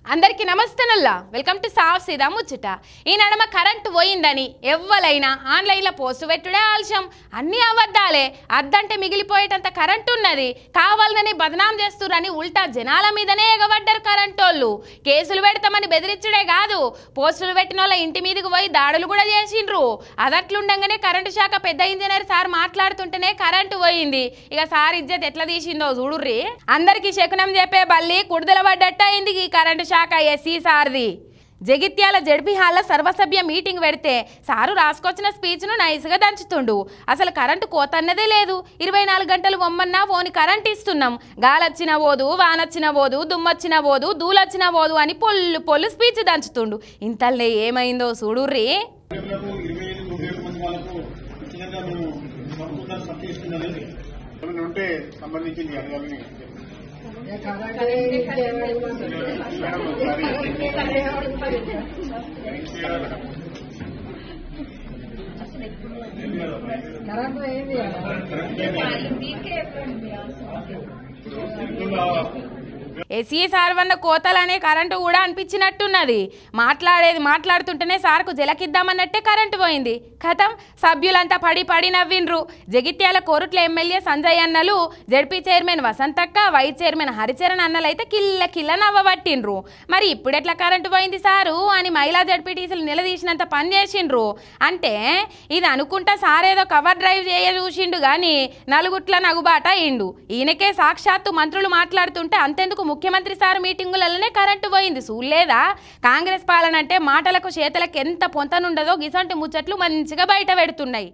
అందరికీ నమస్తేనల్లా welcome to సాఫ్ సీదా ముచ్చట ఈ నడమ కరెంట్ పోయిందని ఎవ్వలైనా ఆన్లైన్లో పోస్ట్ పెట్టుడే ఆలస్యం అన్నీ అబద్ధాలే అద్దంటే మిగిలిపోయేటంత కరెంట్ ఉన్నది కావాలని బదనాం చేస్తురని ఉల్టా జనాల మీదనే ఎగబడ్డారు కరెంటోళ్ళు కేసులు పెడతామని బెదిరించుడే కాదు పోస్టులు పెట్టిన వాళ్ళ ఇంటి మీదకి పోయి దాడులు కూడా చేసిండ్రు అదట్లుండగానే కరెంటు శాఖ పెద్ద ఇంజనీర్ సార్ మాట్లాడుతుంటేనే కరెంటు పోయింది ఇక సార్ ఇజ్జత్ ఎట్లా తీసిందో చూడుర్రి అందరికీ శకునం చెప్పే బల్లి కుడుదల పడ్డట్టు అయింది ఈ కరెంటు శాఖ ఎస్సీ సార్ది జగిత్యాల జడ్పీ హాల్లో సర్వసభ్య మీటింగ్ పెడితే సారు రాసుకొచ్చిన స్పీచ్ను నైస్గా దంచుతుండు అసలు కరెంటు కోత అన్నదే లేదు 24 గంటలు బొమ్మన్నా ఫోన్ కరెంట్ ఇస్తున్నాం గాలొచ్చిన పోదు వానొచ్చిన పోదు దుమ్మొచ్చిన పోదు దూలొచ్చిన పోదు అని పొల్లు పొల్లు స్పీచ్ దంచుతుండు ఇంతల్నే ఏమైందో చూడుర్రి ఎస్సీ సార్ వన్న కోతలనే కరెంటు కూడా అనిపించినట్టున్నది మాట్లాడుతుంటేనే సార్కు జలకిద్దామన్నట్టే కరెంటు పోయింది కథం సభ్యులంతా పడి నవ్విండ్రు జగిత్యాల కోరుట్ల ఎమ్మెల్యే సంజయ్ అన్నలు జడ్పీ చైర్మన్ వసంతక్క వైస్ చైర్మన్ హరిచరణ్ అన్నలైతే కిల్ల నవ్వబట్టిండ్రు మరి ఇప్పుడెట్లా కరెంటు పోయింది సారు అని మహిళా జడ్పీటీసీలు నిలదీసినంత పని చేసిండ్రు అంటే ఇది అనుకుంటా సార్ ఏదో కవర్ డ్రైవ్ చేయ చూసిండు గాని నలుగుట్ల నగుబాట అయిండు ఈయనకే సాక్షాత్తు మంత్రులు మాట్లాడుతుంటే అంతెందుకు ముఖ్యమంత్రి సార్ మీటింగులలోనే కరెంటు పోయింది చూడలేదా కాంగ్రెస్ పాలన అంటే మాటలకు చేతలకు ఎంత పొంతనుండదో గిసంటి ముచ్చట్లు మంచిగా బయట పెడుతున్నాయి.